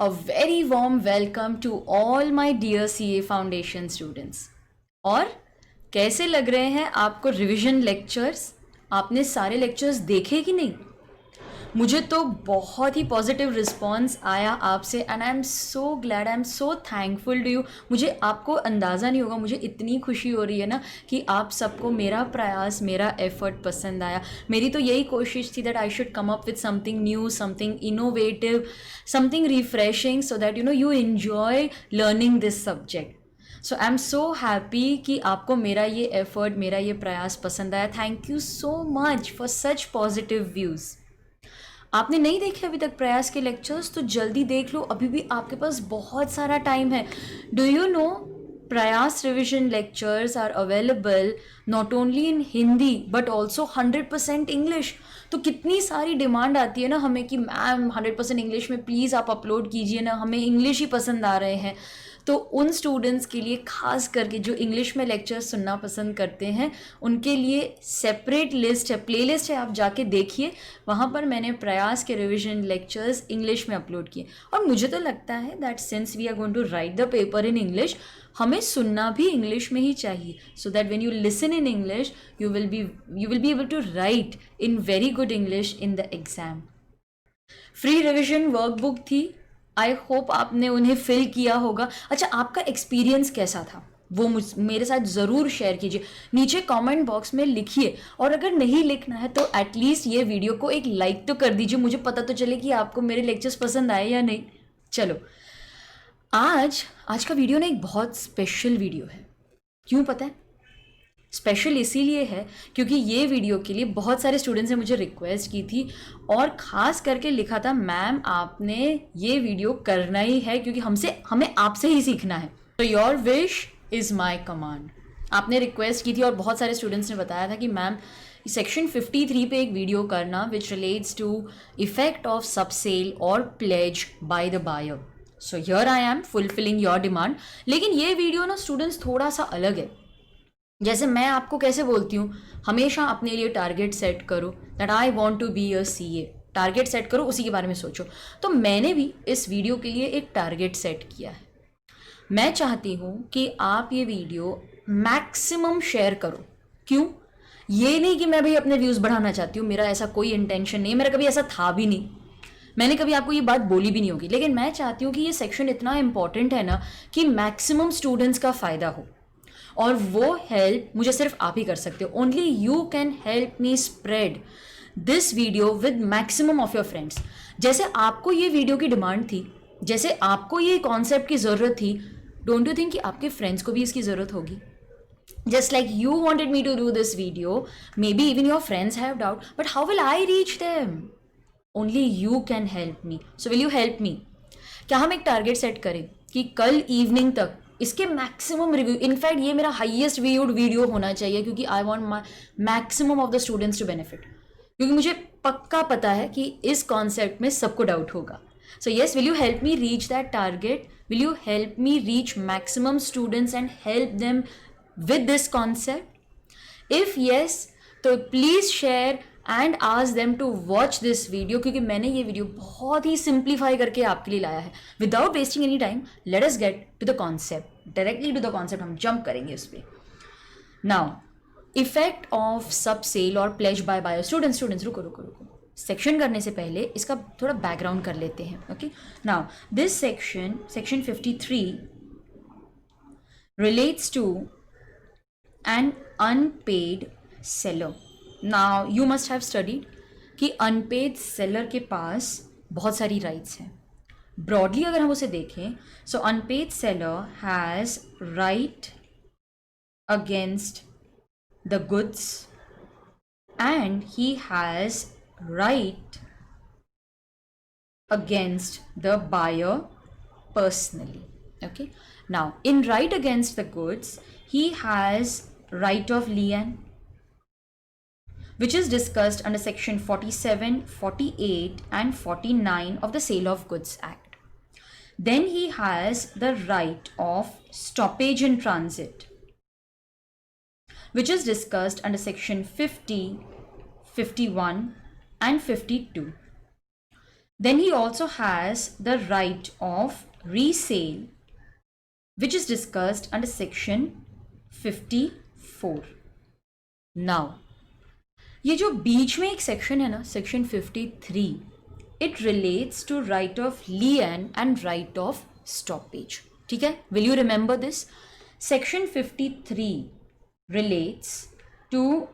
A very warm welcome to all my dear CA Foundation students. और कैसे लग रहे हैं आपको रिवीजन लेक्चर्स? आपने सारे लेक्चर्स देखे कि नहीं? मुझे तो बहुत ही पॉजिटिव रिस्पॉन्स आया आपसे and I am so glad, I am so thankful to you. मुझे आपको अंदाज़ा नहीं होगा, मुझे इतनी खुशी हो रही है ना कि आप सबको मेरा प्रयास, मेरा एफर्ट पसंद आया. मेरी तो यही कोशिश थी that I should come up with something new, something innovative, something refreshing so that you enjoy learning this subject. So I am so happy कि आपको मेरा ये एफर्ट, मेरा ये प्रयास पसंद आया. Thank you so much for such positive views. आपने नहीं देखे अभी तक प्रयास के लेक्चर्स तो जल्दी देख लो, अभी भी आपके पास बहुत सारा टाइम है. Do you know Prayas revision lectures are available not only in Hindi but also 100% English. तो कितनी सारी डिमांड आती है ना हमें कि मैम 100% इंग्लिश में प्लीज़ आप अपलोड कीजिए ना, हमें इंग्लिश ही पसंद आ रहे हैं. तो उन स्टूडेंट्स के लिए खास करके जो इंग्लिश में लेक्चर्स सुनना पसंद करते हैं उनके लिए सेपरेट लिस्ट है, प्लेलिस्ट है, आप जाके देखिए. वहाँ पर मैंने प्रयास के रिवीजन लेक्चर्स इंग्लिश में अपलोड किए. और मुझे तो लगता है that since we are going to write the paper in English, हमें सुनना भी इंग्लिश में ही चाहिए so that when you listen in English you will be able to write in very good English in the exam. Free revision workbook थी, I hope आपने उन्हें fill किया होगा. अच्छा, आपका एक्सपीरियंस कैसा था वो मेरे साथ ज़रूर शेयर कीजिए, नीचे कमेंट बॉक्स में लिखिए. और अगर नहीं लिखना है तो एटलीस्ट ये वीडियो को एक लाइक तो कर दीजिए, मुझे पता तो चले कि आपको मेरे लेक्चर्स पसंद आए या नहीं. चलो, आज का वीडियो ना एक बहुत स्पेशल वीडियो है. क्यों पता है? स्पेशल इसीलिए है क्योंकि ये वीडियो के लिए बहुत सारे स्टूडेंट्स ने मुझे रिक्वेस्ट की थी और ख़ास करके लिखा था मैम आपने ये वीडियो करना ही है क्योंकि हमें आपसे ही सीखना है. तो your wish is my command. आपने रिक्वेस्ट की थी और बहुत सारे स्टूडेंट्स ने बताया था कि मैम सेक्शन 53 पे एक वीडियो करना which relates to effect of sub sale और pledge by the buyer. So here I am fulfilling your demand. लेकिन ये वीडियो ना स्टूडेंट्स थोड़ा सा अलग है. जैसे मैं आपको कैसे बोलती हूँ, हमेशा अपने लिए टारगेट सेट करो that I want to be a CA. Target set करो, उसी के बारे में सोचो. तो मैंने भी इस वीडियो के लिए एक टारगेट सेट किया है. मैं चाहती हूँ कि आप ये वीडियो मैक्सिमम शेयर करो. क्यों? ये नहीं कि मैं भाई अपने व्यूज़ बढ़ाना चाहती हूँ, मेरा ऐसा कोई इंटेंशन नहीं है, मेरा कभी ऐसा था भी नहीं, मैंने कभी आपको ये बात बोली भी नहीं होगी. लेकिन मैं चाहती हूँ कि ये सेक्शन इतना इंपॉर्टेंट है ना कि मैक्सिमम स्टूडेंट्स का फ़ायदा हो. और वो हेल्प मुझे सिर्फ आप ही कर सकते हो. Only you can help me spread this video with maximum of your friends. जैसे आपको ये वीडियो की डिमांड थी, जैसे आपको ये कॉन्सेप्ट की ज़रूरत थी, डोंट यू थिंक कि आपके फ्रेंड्स को भी इसकी ज़रूरत होगी? Just like you wanted me to do this video, maybe even your friends have doubt, but how will I reach them? Only you can help me. So will you help me? क्या हम एक target set करें कि कल evening तक इसके maximum review, in fact ये मेरा हाईएस्ट व्यूड वीडियो होना चाहिए क्योंकि I want my maximum of the students to benefit. क्योंकि मुझे पक्का पता है कि इस कॉन्सेप्ट में सबको डाउट होगा. So yes, will you help me reach that target? Will you help me reach maximum students and help them with this concept? If yes, तो please share and ask them to watch this video क्योंकि मैंने ये video बहुत ही simplify करके आपके लिए लाया है. Without wasting any time, let us get to the concept, directly to the concept हम जंप करेंगे उस पर. Now, effect of sub sale और प्लेज बाय बायर. स्टूडेंट्स रुको. सेक्शन करने से पहले इसका थोड़ा बैकग्राउंड कर लेते हैं. Okay, now this section 53 relates to an unpaid seller. Now you must have studied कि unpaid seller के पास बहुत सारी rights हैं. Broadly अगर हम उसे देखें, so unpaid seller has right against the goods and he has right against the buyer personally. Okay, now in right against the goods he has right of lien which is discussed under section 47, 48 and 49 of the Sale of Goods Act. Then he has the right of stoppage in transit which is discussed under section 50, 51 and 52. Then he also has the right of resale, which is discussed under section 54. Now, ये जो बीच में एक section है ना, section 53, it relates to right of lien and right of stoppage. ठीक है, will you remember this? Section 53 relates to,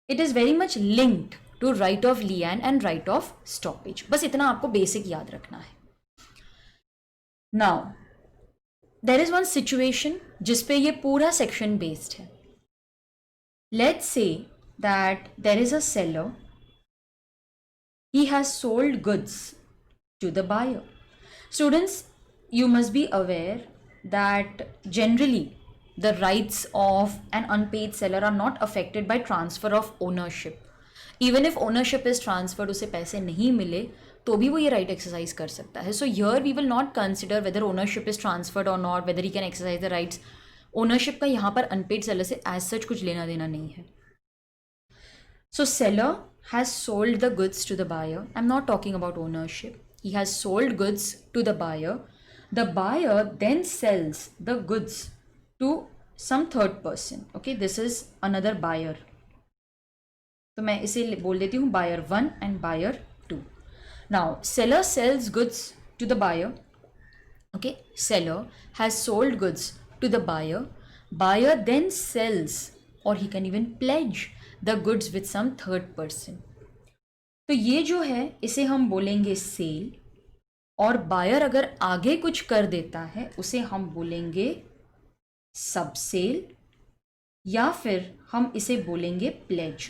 it is very much linked to right of lien and right of stoppage. बस इतना आपको basic याद रखना है. Now, there is one situation जिस पे ये पूरा सेक्शन बेस्ड है. Let's say that there is a seller, he has sold goods to the buyer. Students, you must be aware that generally the rights of an unpaid seller are not affected by transfer of ownership. Even if ownership is transferred, उसे पैसे नहीं मिले तो भी वो ये right exercise कर सकता है. So here we will not consider whether ownership is transferred or not, whether he can exercise the rights. Ownership का यहाँ पर unpaid seller से as such कुछ लेना देना नहीं है. So seller has sold the goods to the buyer. I'm not talking about ownership. He has sold goods to the buyer. The buyer then sells the goods to some third person. Okay, this is another buyer. तो मैं इसे बोल देती हूँ buyer 1 and buyer 2. Now, seller sells goods to the buyer. Okay, seller has sold goods to the buyer. Buyer then sells, or he can even pledge the goods with some third person. तो ये जो है इसे हम बोलेंगे cell, और buyer अगर आगे कुछ कर देता है उसे हम बोलेंगे सब सेल, या फिर हम इसे बोलेंगे प्लेज.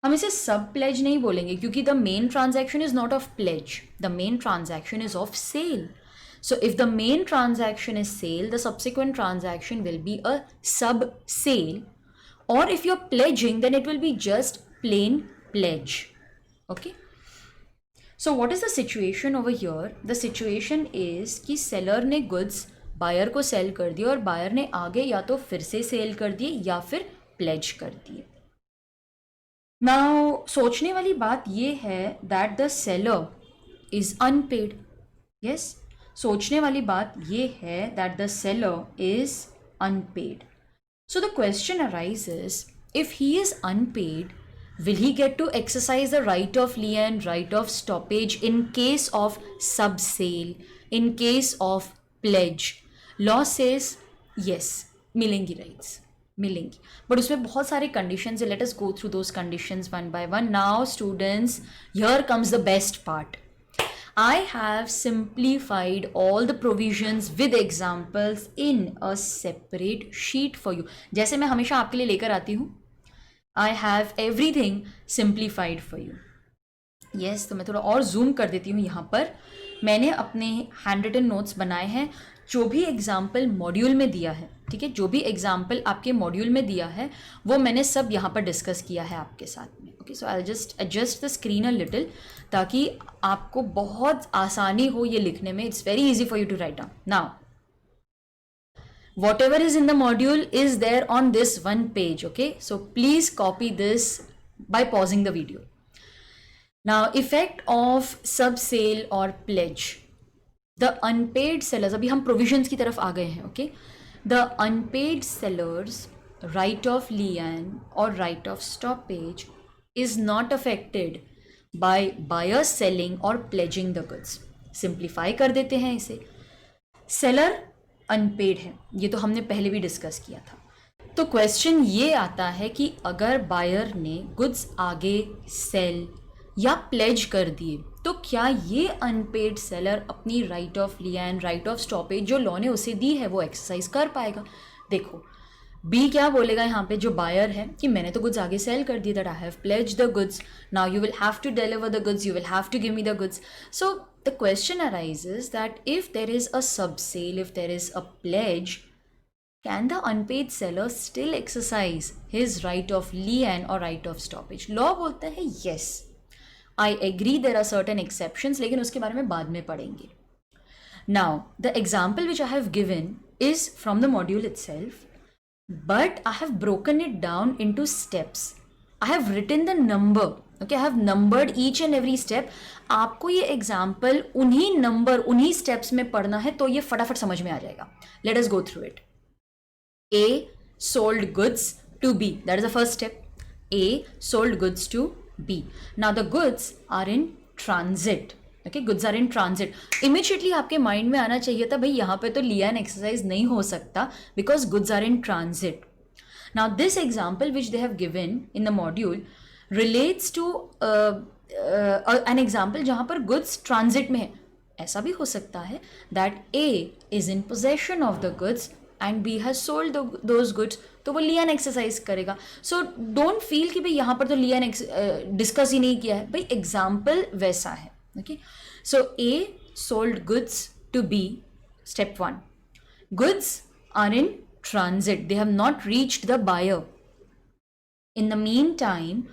हम इसे सब प्लेज नहीं बोलेंगे क्योंकि the main transaction is not of pledge, the main transaction is of sale. So if the main transaction is sale, the subsequent transaction will be a sub sale, or if you're pledging, then it will be just plain pledge. Okay, so what is the situation over here? The situation is कि seller ने goods buyer को sell कर दिए और buyer ने आगे या तो फिर से sell कर दिए या फिर pledge कर दिए. Now सोचने वाली बात ये है that the seller is unpaid. Yes, सोचने वाली बात ये है that the seller is unpaid. So the question arises, if he is unpaid, will he get to exercise the right of lien, right of stoppage in case of sub-sale, in case of pledge? Law says yes, मिलेंगी rights, मिलेंगी, but उसमें बहुत सारे conditions है. Let us go through those conditions one by one. Now students, here comes the best part. I have simplified all the provisions with examples in a separate sheet for you. जैसे मैं हमेशा आपके लिए लेकर आती हूँ, I have everything simplified for you. Yes, तो मैं थोड़ा और zoom कर देती हूँ. यहाँ पर मैंने अपने handwritten notes बनाए हैं, जो भी एग्जाम्पल मॉड्यूल में दिया है. ठीक है, जो भी एग्जाम्पल आपके मॉड्यूल में दिया है वो मैंने सब यहाँ पर डिस्कस किया है आपके साथ में. Okay, so I just adjust the screen a little ताकि आपको बहुत आसानी हो ये लिखने में. It's very easy for you to write down. Now whatever is in the module is there on this one page. Okay, so please copy this by pausing the video. Now, effect of sub sale or pledge. The unpaid sellers, अभी हम provisions की तरफ आ गए हैं. Okay, the unpaid sellers right of lien or right of stoppage is not affected by buyer selling or pledging the goods. Simplify कर देते हैं इसे. Seller unpaid है, ये तो हमने पहले भी डिस्कस किया था. तो क्वेश्चन ये आता है कि अगर बायर ने गुड्स आगे सेल या प्लेज कर दिए तो क्या ये अनपेड सेलर अपनी right of लियन, right of stoppage जो लॉ ने उसे दी है वो एक्सरसाइज कर पाएगा. देखो बी क्या बोलेगा यहाँ पे, जो बायर है, कि मैंने तो गुड्स आगे सेल कर दिए, that I have pledge the goods, now you will have to deliver the goods, you will have to give me the goods. So the question arises that if there is a sub sale, if there is a pledge, can the unpaid seller still exercise his right of lien or right of stoppage? Law बोलता है yes. I agree there are certain exceptions, लेकिन उसके बारे में बाद में पढ़ेंगे. Now, the example which I have given is from the module itself, but I have broken it down into steps. I have written the number okay, I have numbered each and every step. आपको ये example उन्हीं steps में पढ़ना है तो ये फटाफट समझ में आ जाएगा. Let us go through it. A sold goods to B. That is the first step. A sold goods to B. Now the goods are in transit. Okay, goods are in transit. Immediately आपके mind में आना चाहिए था भाई यहाँ पे तो लिया एन एक्सरसाइज नहीं हो सकता because goods are in transit. Now this example which they have given in the module relates to an example जहाँ पर goods transit में है. ऐसा भी हो सकता है that A is in possession of the goods and B has sold those goods, तो वो लियन एक्सरसाइज करेगा. सो डोंट फील कि भाई यहाँ पर तो लियन डिस्कस ही नहीं किया है. भाई एग्जाम्पल वैसा है. Okay, so A sold goods to B. Step 1, goods are in transit, they have not reached the buyer. In the mean time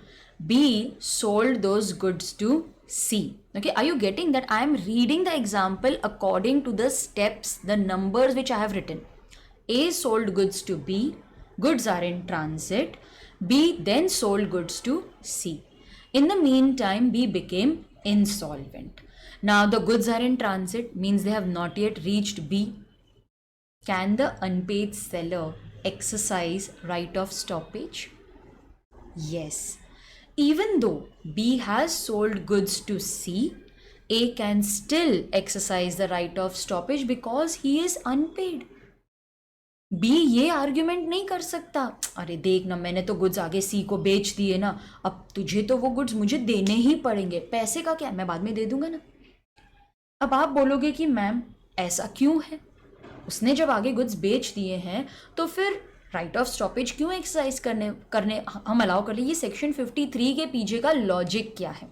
B sold those goods to C. Okay, are you getting that I am reading the example according to the steps, the numbers which I have written. A sold goods to B, goods are in transit. B then sold goods to C. In the meantime, B became insolvent. Now the goods are in transit means they have not yet reached B. Can the unpaid seller exercise right of stoppage? Yes. Even though B has sold goods to C, A can still exercise the right of stoppage because he is unpaid. B ये argument नहीं कर सकता, अरे देख ना मैंने तो goods आगे C को बेच दिए ना, अब तुझे तो वो गुड्स मुझे देने ही पड़ेंगे, पैसे का क्या, मैं बाद में दे दूंगा ना. अब आप बोलोगे कि मैम ऐसा क्यों है, उसने जब आगे गुड्स बेच दिए हैं तो फिर राइट ऑफ स्टॉपेज क्यों एक्सरसाइज करने हम अलाउ कर ले. ये सेक्शन 53 के पीछे का लॉजिक क्या है.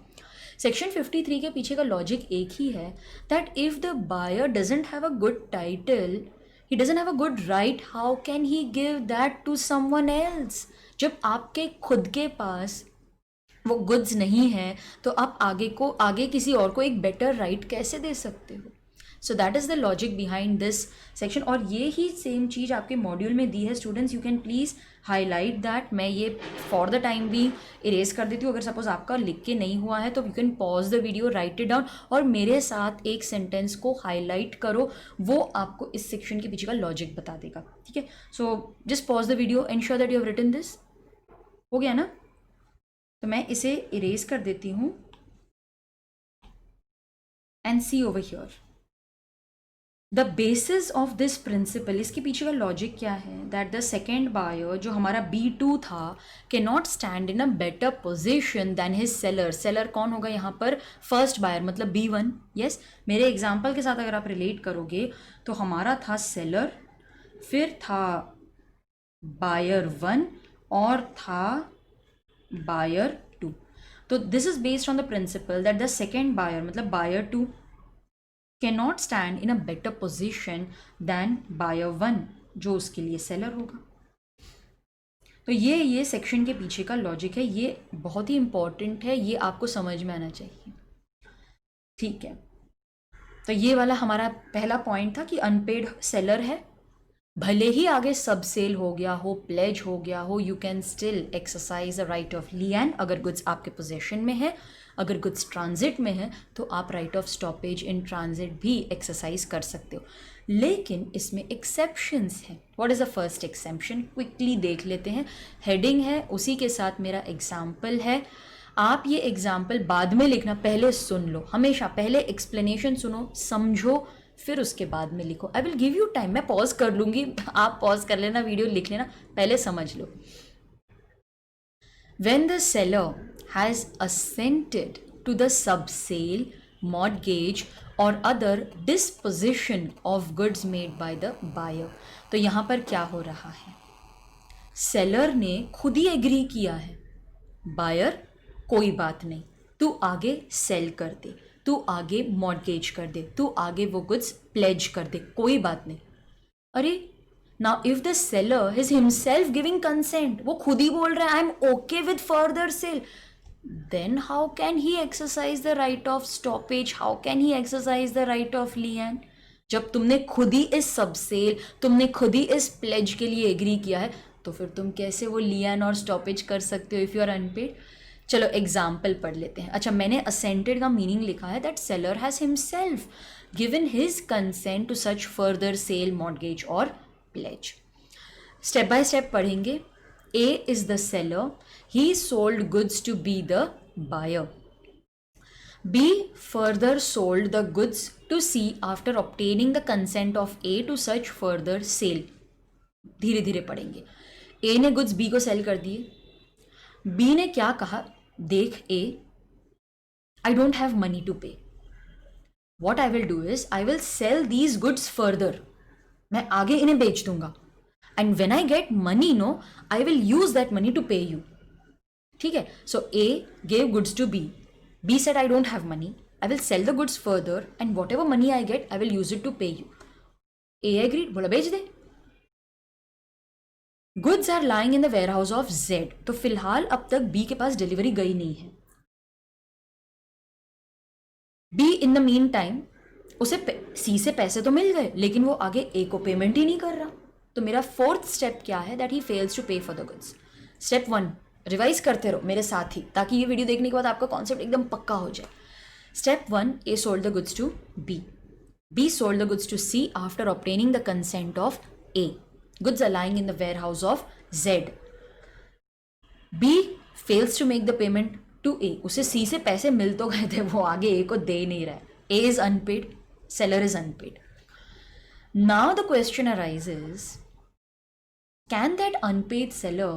सेक्शन 53 के पीछे का लॉजिक एक ही है, that if the buyer doesn't have a good title, he doesn't have a good right, how can he give that to someone else. जब आपके खुद के पास वो गुड्स नहीं है तो आप आगे किसी और को एक बेटर राइट कैसे दे सकते हो. So that is the logic behind this section. और ये ही सेम चीज़ आपके मॉड्यूल में दी है students. You can please highlight that. मैं ये फॉर द टाइम भी इरेज कर देती हूँ. अगर सपोज आपका लिख के नहीं हुआ है तो you can pause the video, right it down और मेरे साथ एक सेंटेंस को हाईलाइट करो. वो आपको इस सेक्शन के पीछे का लॉजिक बता देगा. ठीक है, so just pause the video, ensure that you have written this. हो गया ना, तो मैं इसे इरेज कर देती हूँ and see over here. The basis of this principle, इसके पीछे का लॉजिक क्या है, दैट द सेकेंड बायर जो हमारा B2 था can not stand in a better position than his seller. Seller कौन होगा यहाँ पर, फर्स्ट बायर मतलब B1. यस, मेरे एग्जाम्पल के साथ अगर आप रिलेट करोगे तो हमारा था सेलर, फिर था बायर 1 और था बायर 2. तो this is based on the principle that the second buyer मतलब buyer 2 cannot stand in a better position than buyer 1 जो उसके लिए सेलर होगा. तो ये सेक्शन के पीछे का लॉजिक है. ये बहुत ही इंपॉर्टेंट है, ये आपको समझ में आना चाहिए. ठीक है, तो ये वाला हमारा पहला पॉइंट था कि अनपेड सेलर है, भले ही आगे सब सेल हो गया हो, प्लेज हो गया हो, you can still exercise the right of लियन. अगर गुड्स आपके पोजेशन में है, अगर गुड्स ट्रांजिट में है तो आप right of stoppage in transit भी एक्सरसाइज कर सकते हो. लेकिन इसमें एक्सेप्शंस हैं. What is the first exception, quickly देख लेते हैं. हेडिंग है, उसी के साथ मेरा एग्जाम्पल है. आप ये एग्जाम्पल बाद में लिखना, पहले सुन लो. हमेशा पहले एक्सप्लेनेशन सुनो, समझो, फिर उसके बाद में लिखो. I will give you time, मैं पॉज कर लूँगी, आप पॉज कर लेना, वीडियो लिख लेना, पहले समझ लो. When the seller has assented to the subsale, mortgage or other disposition of goods made by the buyer. तो यहाँ पर क्या हो रहा है, सेलर ने खुद ही एग्री किया है, बायर कोई बात नहीं, तू आगे सेल कर दे, तू आगे मॉर्गेज कर दे, तू आगे वो गुड्स प्लेज कर दे, कोई बात नहीं. अरे now if the seller is himself giving consent, वो खुद ही बोल रहा है I am okay with further sale, then how can he exercise the right of stoppage, how can he exercise the right of lien. जब तुमने खुद ही इस सब सेल, तुमने खुद ही इस प्लेज के लिए एग्री किया है, तो फिर तुम कैसे वो लियन और स्टॉपेज कर सकते हो इफ़ यू आर अनपेड. चलो एग्जाम्पल पढ़ लेते हैं. अच्छा, मैंने असेंटेड का मीनिंग लिखा है that seller has himself given his consent to such further sale, mortgage और प्लेज. स्टेप बाय स्टेप पढ़ेंगे. A is the seller. He sold goods to B the buyer. B further sold the goods to C after obtaining the consent of A to such further sale. धीरे धीरे पढ़ेंगे. A ने goods B को cell कर दिए. B ने क्या कहा? देख A, I don't have money to pay. What I will do is I will sell these goods further. मैं आगे इन्हें बेच दूंगा. And when I get money, no, I will use that money to pay you. ठीक है. So A gave goods to B. B said I don't have money. I will sell the goods further and whatever money I get, I will use it to pay you. A agreed. बोला बेच दे. Goods are lying in the warehouse of Z. तो फिलहाल अब तक B के पास delivery गई नहीं है. B in the meantime उसे C से पैसे तो मिल गए, लेकिन वो आगे A को पेमेंट ही नहीं कर रहा. तो मेरा फोर्थ स्टेप क्या है? दैट ही फेल्स टू पे for the goods. Step 1 revise करते रहो मेरे साथ ही, ताकि ये वीडियो देखने के बाद आपका कॉन्सेप्ट एकदम पक्का हो जाए. Step 1, A sold the goods to B. B sold the goods to C after obtaining the consent of A. Goods are lying in the warehouse of Z. B fails to make the payment to A. उसे C से पैसे मिल तो गए थे, वो आगे ए को दे नहीं रहा है. A is unpaid, seller is unpaid. Now the question arises, can that unpaid seller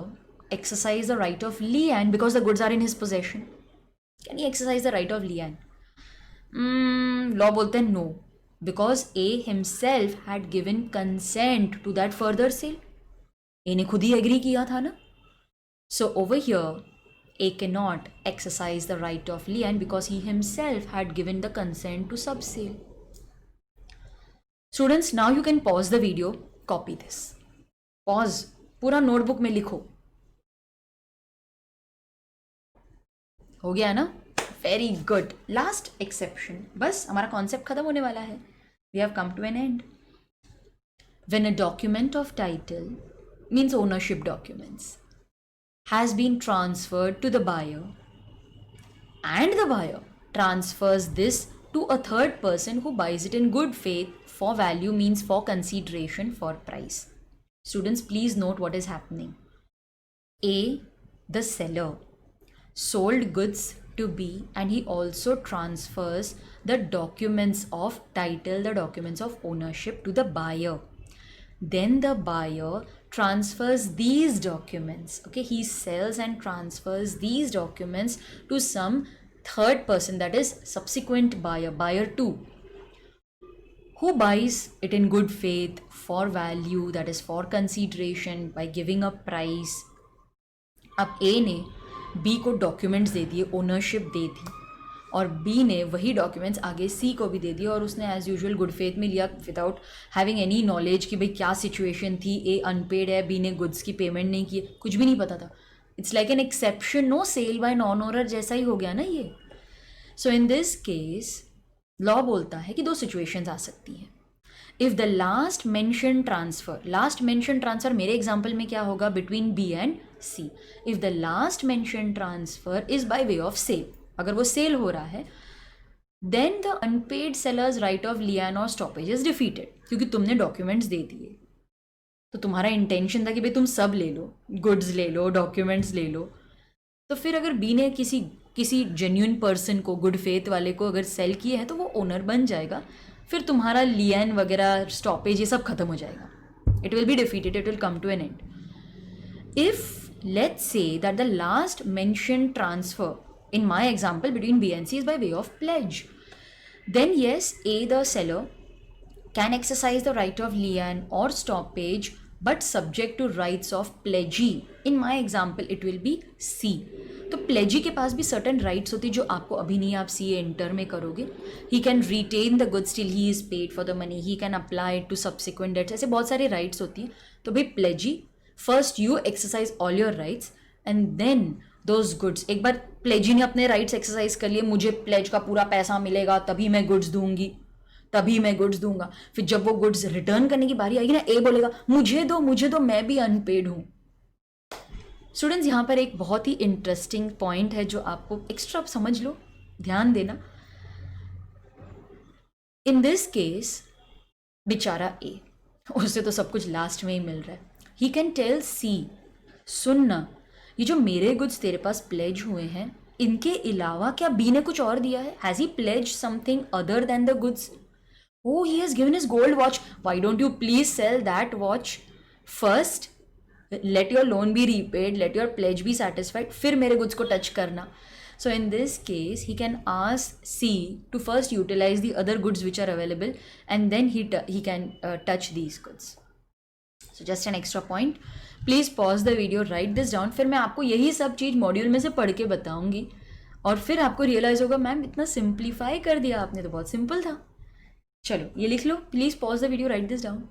exercise the right of lien because the goods are in his possession? Can he exercise the right of lien? Law बोलते हैं no, because A himself had given consent to that further sale. A ने खुद ही agree किया था ना. So over here A cannot exercise the right of lien because he himself had given the consent to sub sale. Students, now you can pause the video, copy this. Pause, पूरा notebook में लिखो. हो गया ना? Very good. Last exception. बस हमारा concept खत्म होने वाला है. We have come to an end. When a document of title means ownership documents has been transferred to the buyer and the buyer transfers this to a third person who buys it in good faith for value means for consideration for price. Students, please note what is happening. A, the seller, sold goods to B and he also transfers the documents of title, the documents of ownership to the buyer. Then the buyer transfers these documents. Okay, he sells and transfers these documents to some third person, that is subsequent buyer, buyer 2. Who buys it in good faith for value, that is for consideration, by giving a price. अब A ने B को documents दे दिए, ownership दे दी, और B ने वही documents आगे C को भी दे दिए, और उसने एज यूजुअल गुड फेथ में लिया विदाउट हैविंग एनी नॉलेज कि भाई क्या सिचुएशन थी. A अनपेड है, B ने गुड्स की पेमेंट नहीं की, कुछ भी नहीं पता था. It's like an exception, no sale by non owner जैसा ही हो गया ना ये. So in this case law बोलता है कि दो सिचुएशंस आ सकती हैं. If the last mention transfer मेरे एग्जांपल में क्या होगा? Between B and C. If the last mention transfer is by way of cell, अगर वो सेल हो रहा है, then the unpaid seller's right of lien और स्टॉपेज इज डिफीटेड, क्योंकि तुमने डॉक्यूमेंट्स दे दिए. तो तुम्हारा इंटेंशन था कि भाई तुम सब ले लो, गुड्स ले लो, डॉक्यूमेंट्स ले लो. तो फिर अगर बी ने किसी जेन्युइन पर्सन को, गुड फेथ वाले को अगर सेल किए हैं, तो वो ओनर बन जाएगा. फिर तुम्हारा लियन वगैरह, स्टॉपेज, ये सब खत्म हो जाएगा. It will be defeated, it will come to an end. If let's say that the last mention transfer in my example between B and C is by way of pledge, then yes A the seller can exercise the right of lien और stoppage, but subject to rights of pledgee. In my example it will be C. तो pledgee के पास भी certain rights होती जो आपको अभी नहीं, आप CA enter में करोगे. He can retain the goods till he is paid for the money. He can apply it to subsequent debts. ऐसे बहुत सारे rights होती हैं. तो भाई pledgee, first you exercise all your rights and then those goods. एक बार pledgee ने अपने rights exercise कर लिए, मुझे pledge का पूरा पैसा मिलेगा तभी मैं goods दूंगी, तभी मैं गुड्स दूंगा. फिर जब वो गुड्स रिटर्न करने की बारी आएगी ना, ए बोलेगा मुझे दो, मैं भी अनपेड हूं. स्टूडेंट्स, यहाँ पर एक बहुत ही इंटरेस्टिंग पॉइंट है जो आपको एक्स्ट्रा समझ लो, ध्यान देना। इन दिस केस बेचारा ए, उससे तो सब कुछ लास्ट में ही मिल रहा है। ही कैन टेल सी, सुनना, ये जो मेरे गुड्स तेरे पास प्लेज हुए हैं, इनके अलावा क्या बी ने कुछ और दिया है? Has he plays something other than the goods? Oh, he has given his gold watch. Why don't you please sell that watch first? Let your loan be repaid, let your pledge be satisfied, फिर मेरे goods को touch करना. So in this case, he can ask C to first utilize the other goods which are available, and then he can touch these goods. So just an extra point. Please pause the video, write this down. फिर मैं आपको यही सब चीज़ module में से पढ़ के बताऊंगी, और फिर आपको रियलाइज होगा मैम इतना सिंप्लीफाई कर दिया आपने, तो बहुत सिंपल था। चलो ये लिख लो, please pause the video, write this down.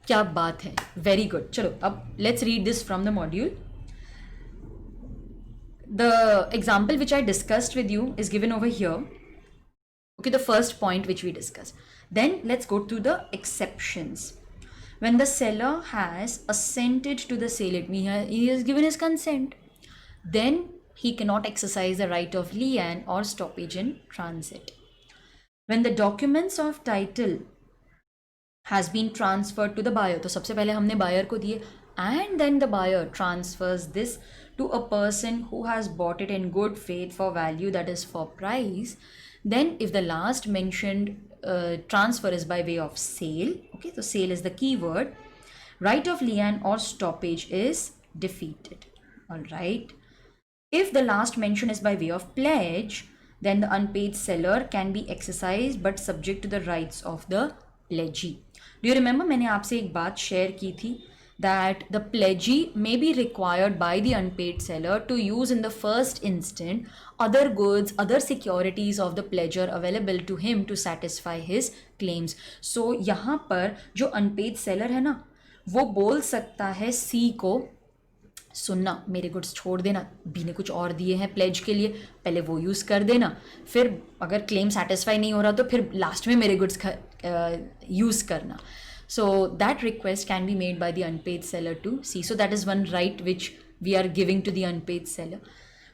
क्या बात है, वेरी गुड। चलो अब let's read this from the module. The example which I discussed with you is given over here. Okay, the first point which we discussed. Then let's go to the exceptions. When the seller has assented to the sale, it means he has given his consent, then he cannot exercise the right of lien or stoppage in transit. When the documents of title has been transferred to the buyer, तो सबसे पहले हमने buyer को दिए, and then the buyer transfers this to a person who has bought it in good faith for value, that is for price, then if the last mentioned transfer is by way of sale, okay, so sale is the key word, right of lien or stoppage is defeated. All right. If the last mention is by way of pledge, then the unpaid seller can be exercised but subject to the rights of the pledgee. Do you remember मैंने आपसे एक बात share की थी that the pledgee may be required by the unpaid seller to use in the first instant other goods, other securities of the pledger available to him to satisfy his claims. So यहाँ पर जो unpaid seller है ना, वो बोल सकता है C को, सुनना मेरे गुड्स छोड़ देना, बी ने कुछ और दिए हैं प्लेज के लिए, पहले वो यूज़ कर देना, फिर अगर क्लेम सेटिस्फाई नहीं हो रहा तो फिर लास्ट में मेरे गुड्स यूज़ करना. So that request can be made by the unpaid seller to C. So that is one right which we are giving to the unpaid seller.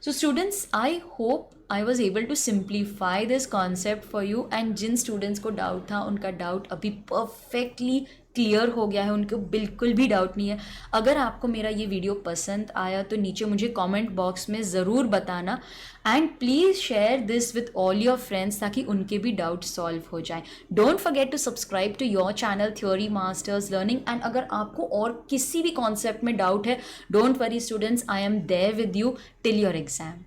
So students, I hope I was able to simplify this concept for you, and जिन students को doubt था उनका doubt अभी perfectly clear हो गया है, उनको बिल्कुल भी डाउट नहीं है. अगर आपको मेरा ये वीडियो पसंद आया तो नीचे मुझे कमेंट बॉक्स में ज़रूर बताना, and please share this with all your friends ताकि उनके भी डाउट सॉल्व हो जाए. Don't forget to subscribe to your channel theory masters learning. And अगर आपको और किसी भी कॉन्सेप्ट में डाउट है, don't worry students, I am there with you till your exam.